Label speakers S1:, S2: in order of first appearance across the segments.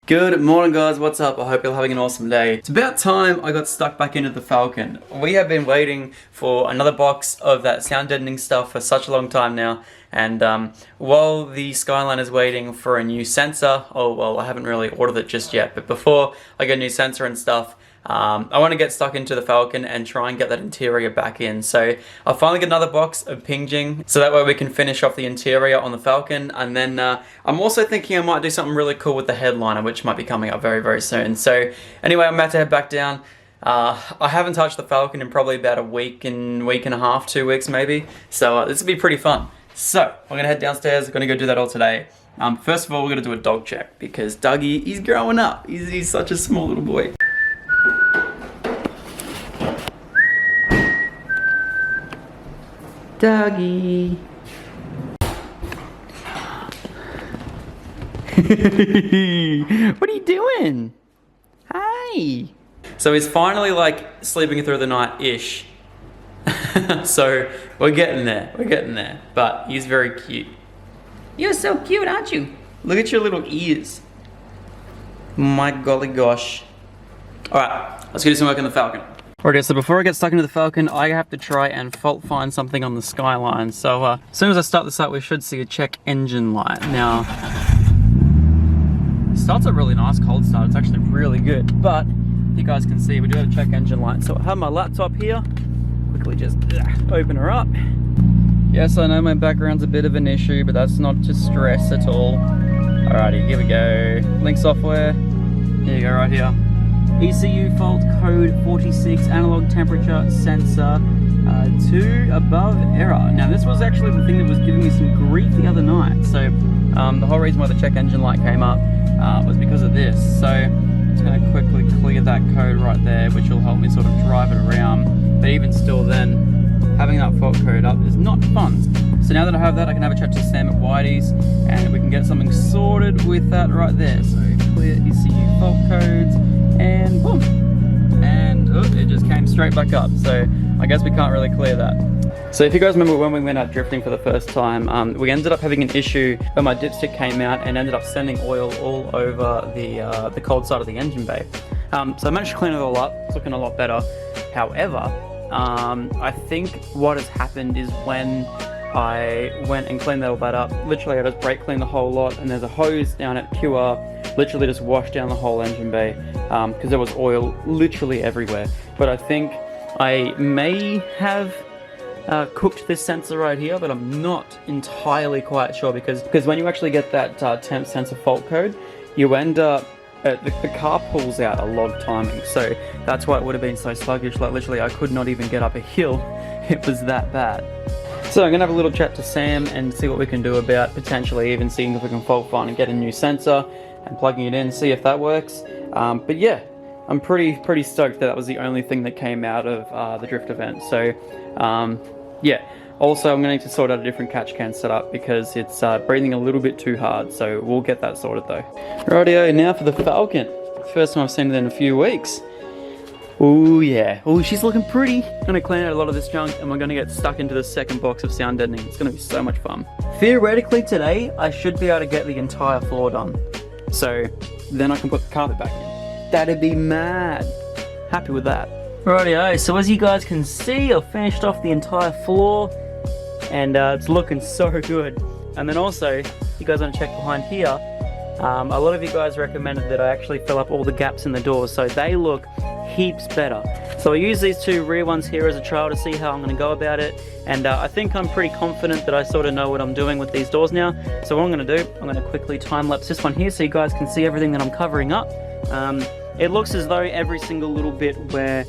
S1: Good morning guys, what's up? I hope you're having an awesome day. It's about time I got stuck back into the Falcon. We have been waiting for another box of that sound deadening stuff for such a long time now, and while the Skyline is waiting for a new sensor, oh well, I haven't really ordered it just yet, but before I get a new sensor and stuff, I want to get stuck into the Falcon and try and get that interior back in. So I'll finally get another box of Pingjing, so that way we can finish off the interior on the Falcon. And then I'm also thinking I might do something really cool with the headliner, which might be coming up very, very soon. So anyway, I'm about to head back down. I haven't touched the Falcon in probably about a week and a half, 2 weeks maybe. So this will be pretty fun. So we're going to head downstairs, we're going to go do that all today. First of all, we're going to do a dog check because Dougie, he's growing up. He's such a small little boy. Dougie. What are you doing? Hi. So he's finally like sleeping through the night-ish. So we're getting there, but he's very cute. You're so cute, aren't you? Look at your little ears. My golly gosh. Alright, let's go do some work on the Falcon. Alright, so before I get stuck into the Falcon, I have to try and fault find something on the Skyline. So as soon as I start this up, we should see a check engine light. Now, it starts a really nice cold start. It's actually really good. But if you guys can see, we do have a check engine light. So I have my laptop here. Quickly just open her up. Yes, I know my background's a bit of an issue, but that's not to stress at all. Alrighty, here we go. Link software. Here you go, right here. ECU fault code 46, analog temperature sensor 2 above error. Now this was actually the thing that was giving me some grief the other night. So the whole reason why the check engine light came up was because of this. So I'm just going to quickly clear that code right there, which will help me sort of drive it around. But even still then, having that fault code up is not fun. So now that I have that, I can have a chat to Sam at Whitey's and we can get something sorted with that right there. So clear ECU fault codes. And boom, and it just came straight back up. So I guess we can't really clear that. So if you guys remember when we went out drifting for the first time, we ended up having an issue where my dipstick came out and ended up sending oil all over the cold side of the engine bay. So I managed to clean it all up. It's looking a lot better. However, I think what has happened is when I went and cleaned all that up, literally I just brake cleaned the whole lot, and there's a hose down at QR, literally just washed down the whole engine bay because there was oil literally everywhere. But I think I may have cooked this sensor right here, but I'm not entirely quite sure because when you actually get that temp sensor fault code, you end up the car pulls out a log timing, so that's why it would have been so sluggish. Like literally I could not even get up a hill. It was that bad. So I'm gonna have a little chat to Sam and see what we can do about potentially even seeing if we can fault find and get a new sensor and plugging it in, see if that works. But yeah, I'm pretty stoked that was the only thing that came out of the drift event. So yeah. Also, I'm going to need to sort out a different catch can setup because it's breathing a little bit too hard, so we'll get that sorted though. Rightio, now for the Falcon. First time I've seen it in a few weeks. Ooh yeah, ooh, she's looking pretty. I'm going to clean out a lot of this junk and we're going to get stuck into the second box of sound deadening. It's going to be so much fun. Theoretically today, I should be able to get the entire floor done. So then I can put the carpet back in. That'd be mad. Happy with that. Rightio, so as you guys can see, I've finished off the entire floor. And it's looking so good. And then also, you guys want to check behind here, a lot of you guys recommended that I actually fill up all the gaps in the doors, so they look heaps better. So I use these two rear ones here as a trial to see how I'm going to go about it, and I think I'm pretty confident that I sort of know what I'm doing with these doors now. So what I'm going to do, I'm going to quickly time-lapse this one here so you guys can see everything that I'm covering up. It looks as though every single little bit where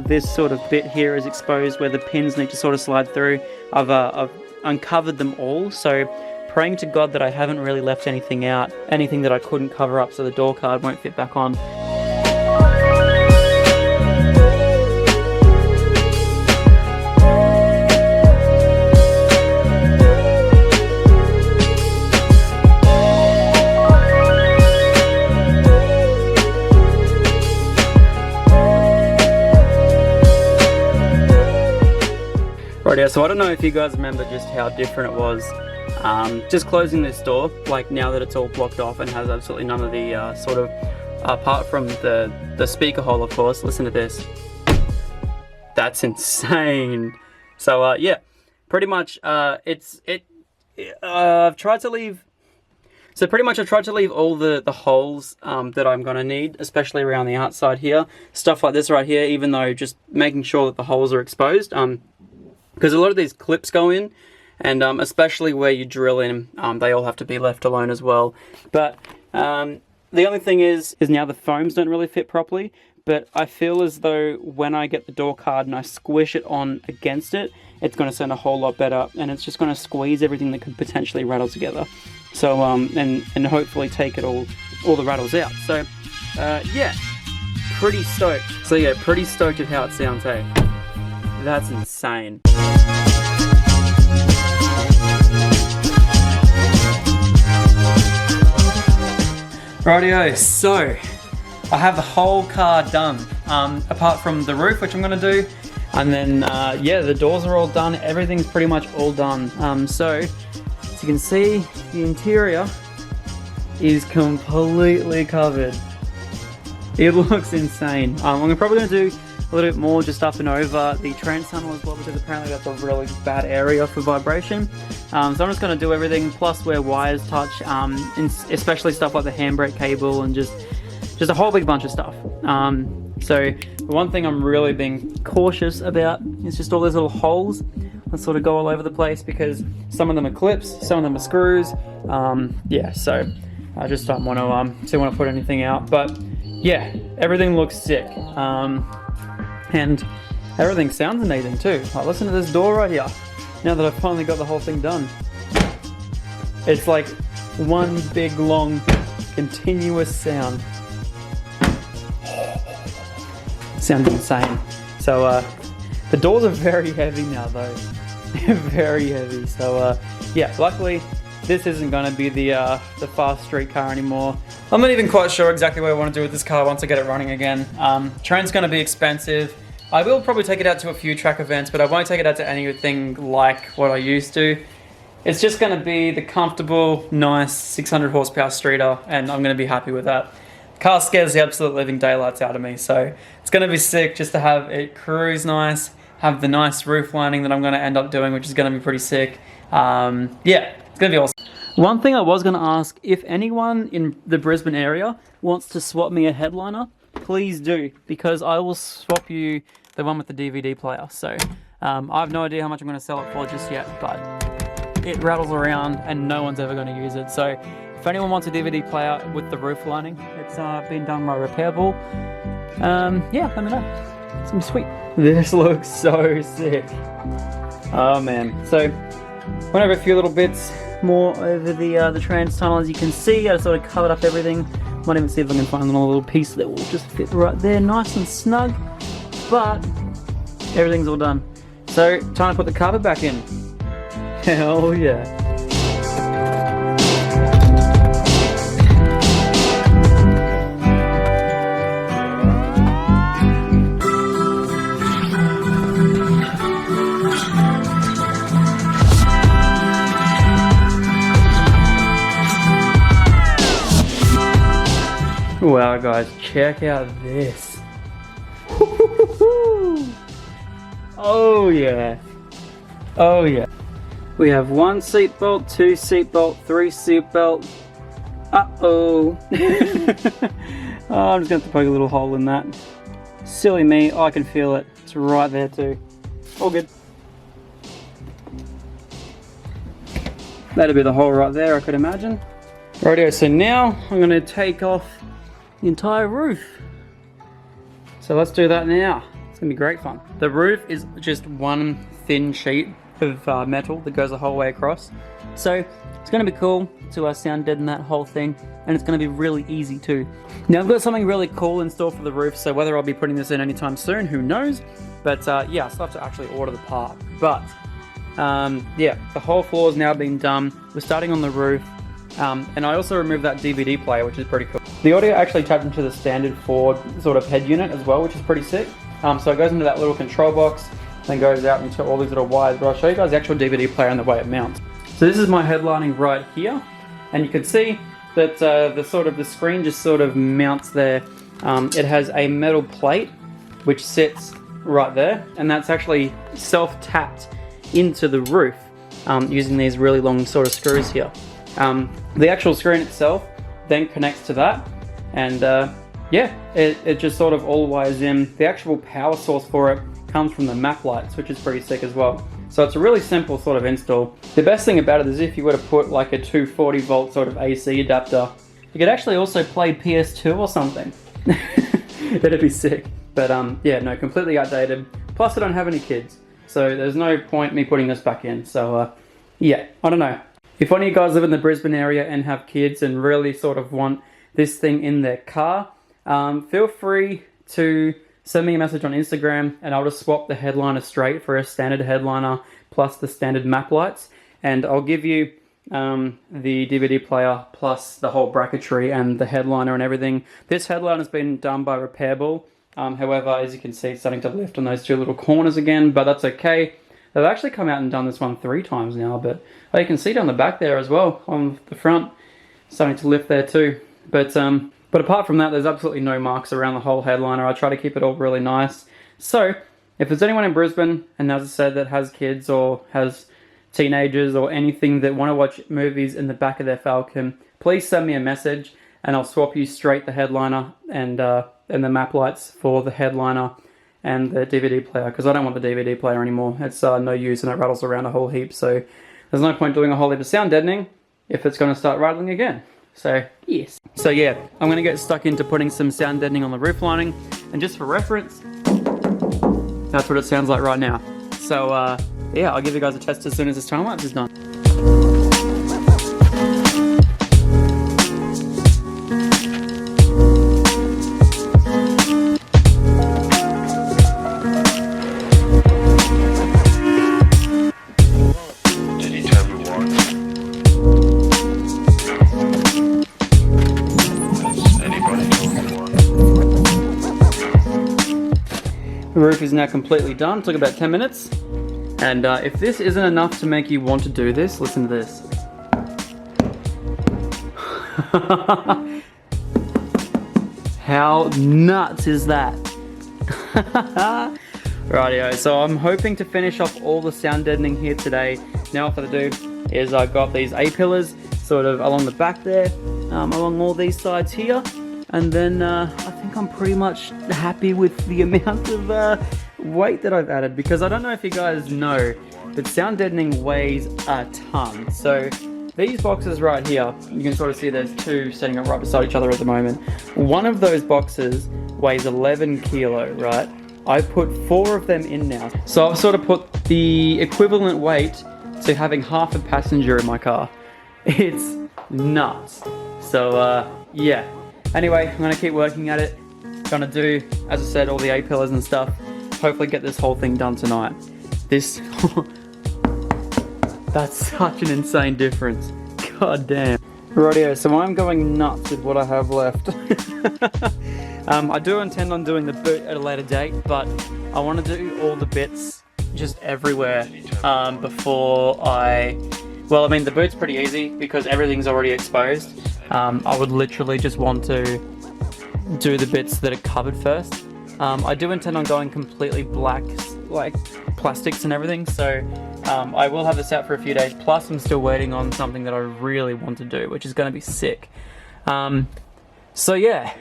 S1: this sort of bit here is exposed, where the pins need to sort of slide through, I've uncovered them all, so praying to God that I haven't really left anything out, anything that I couldn't cover up so the door card won't fit back on. Right, yeah, so I don't know if you guys remember just how different it was just closing this door, like now that it's all blocked off and has absolutely none of the sort of, apart from the speaker hole, of course. Listen to this. That's insane. So yeah, pretty much I've tried to leave. So pretty much I've tried to leave all the holes that I'm gonna need, especially around the outside here. Stuff like this right here, even though just making sure that the holes are exposed. Because a lot of these clips go in, and especially where you drill in, they all have to be left alone as well. But the only thing is now the foams don't really fit properly. But I feel as though when I get the door card and I squish it on against it, it's going to sound a whole lot better, and it's just going to squeeze everything that could potentially rattle together. So and hopefully take it all the rattles out. So yeah, pretty stoked. So yeah, pretty stoked at how it sounds, hey. That's insane. Rightio, so I have the whole car done, apart from the roof, which I'm going to do, and then yeah, the doors are all done, everything's pretty much all done. So as you can see, the interior is completely covered. It looks insane. I'm probably going to do a little bit more just up and over the trans tunnel as well, because apparently that's a really bad area for vibration. So I'm just going to do everything, plus where wires touch, especially stuff like the handbrake cable and just a whole big bunch of stuff. So the one thing I'm really being cautious about is just all those little holes that sort of go all over the place, because some of them are clips, some of them are screws. Yeah, so I just don't want to put anything out. But yeah, everything looks sick. And everything sounds amazing too. Like, listen to this door right here. Now that I've finally got the whole thing done. It's like one big long continuous sound. Sounds insane. So the doors are very heavy now though. They're very heavy. So yeah, luckily this isn't going to be the fast street car anymore. I'm not even quite sure exactly what I want to do with this car once I get it running again. Train's going to be expensive. I will probably take it out to a few track events, but I won't take it out to anything like what I used to. It's just going to be the comfortable, nice 600 horsepower streeter, and I'm going to be happy with that. The car scares the absolute living daylights out of me, so it's going to be sick just to have it cruise nice, have the nice roof lining that I'm going to end up doing, which is going to be pretty sick. Yeah, it's going to be awesome. One thing I was going to ask, if anyone in the Brisbane area wants to swap me a headliner, please do, because I will swap you the one with the DVD player. So I have no idea how much I'm going to sell it for just yet, but it rattles around and no one's ever going to use it. So if anyone wants a DVD player with the roof lining, it's been done by Repairable. Yeah, let me know. It's going to be sweet. This looks so sick. Oh man. So went over a few little bits more over the trans tunnel. As you can see, I sort of covered up everything. Might even see if I can find another little piece that will just fit right there, nice and snug. But everything's all done. So time to put the carpet back in. Hell yeah. Wow guys, check out this. Oh yeah. Oh yeah. We have one seat belt, two seat belt, three seat belt. Uh-oh. Oh, I'm just going to poke a little hole in that. Silly me, I can feel it. It's right there too. All good. That'll be the hole right there, I could imagine. Rightio, so now I'm going to take off the entire roof. So let's do that now. It's going to be great fun. The roof is just one thin sheet of metal that goes the whole way across. So it's going to be cool to sound deaden that whole thing, and it's going to be really easy too. Now I've got something really cool in store for the roof, so whether I'll be putting this in anytime soon, who knows? But yeah, I still have to actually order the part. But yeah, the whole floor has now been done. We're starting on the roof, and I also removed that DVD player, which is pretty cool. The audio actually tapped into the standard Ford sort of head unit as well, which is pretty sick. So it goes into that little control box, then goes out into all these little wires, but I'll show you guys the actual DVD player and the way it mounts. So this is my headlining right here, and you can see that the screen just sort of mounts there. It has a metal plate which sits right there, and that's actually self-tapped into the roof using these really long sort of screws here. The actual screen itself then connects to that, and yeah, it just sort of all wires in. The actual power source for it comes from the map lights, which is pretty sick as well. So it's a really simple sort of install. The best thing about it is if you were to put like a 240 volt sort of AC adapter, you could actually also play PS2 or something. That'd be sick. But yeah, no, completely outdated. Plus I don't have any kids, so there's no point me putting this back in. So yeah, I don't know. If any of you guys live in the Brisbane area and have kids and really sort of want this thing in their car, feel free to send me a message on Instagram and I'll just swap the headliner straight for a standard headliner plus the standard map lights, and I'll give you the DVD player plus the whole bracketry and the headliner and everything. This headliner has been done by Repairable. However, as you can see, it's starting to lift on those two little corners again, but that's okay. They've actually come out and done this one 3 times now, but you can see down the back there as well, on the front, starting to lift there too. But apart from that, there's absolutely no marks around the whole headliner. I try to keep it all really nice. So, if there's anyone in Brisbane, and as I said, that has kids or has teenagers or anything that want to watch movies in the back of their Falcon, please send me a message and I'll swap you straight the headliner and the map lights for the headliner and the DVD player, because I don't want the DVD player anymore. It's no use and it rattles around a whole heap, so there's no point doing a whole heap of sound deadening if it's going to start rattling again. So yes. So yeah, I'm going to get stuck into putting some sound deadening on the roof lining, and just for reference, that's what it sounds like right now. So yeah, I'll give you guys a test as soon as this time lapse is done. The roof is now completely done. It took about 10 minutes. And if this isn't enough to make you want to do this, listen to this. How nuts is that? Rightio, so I'm hoping to finish off all the sound deadening here today. Now what I'm going to do is I've got these A-pillars sort of along the back there, along all these sides here. And then I think I'm pretty much happy with the amount of weight that I've added, because I don't know if you guys know, but sound deadening weighs a ton. So these boxes right here, you can sort of see there's 2 standing up right beside each other at the moment. One of those boxes weighs 11 kilo, right? I put 4 of them in now. So I've sort of put the equivalent weight to having half a passenger in my car. It's nuts. So yeah. Anyway, I'm going to keep working at it. Gonna do, as I said, all the A-pillars and stuff. Hopefully get this whole thing done tonight. This... That's such an insane difference. God damn. Rightio, so I'm going nuts with what I have left. I do intend on doing the boot at a later date, but I want to do all the bits just everywhere before I... Well, I mean, the boot's pretty easy because everything's already exposed. I would literally just want to do the bits that are covered first. I do intend on going completely black, like plastics and everything, so I will have this out for a few days, plus I'm still waiting on something that I really want to do, which is going to be sick. So yeah,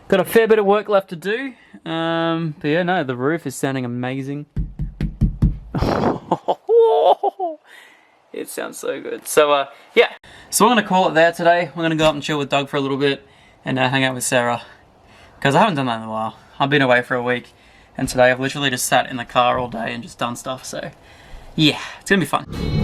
S1: got a fair bit of work left to do, but yeah, no, the roof is sounding amazing. It sounds so good. So yeah, so I'm going to call it there today. We're going to go up and chill with Doug for a little bit and hang out with Sarah, because I haven't done that in a while. I've been away for a week, and today I've literally just sat in the car all day and just done stuff, so yeah, it's going to be fun.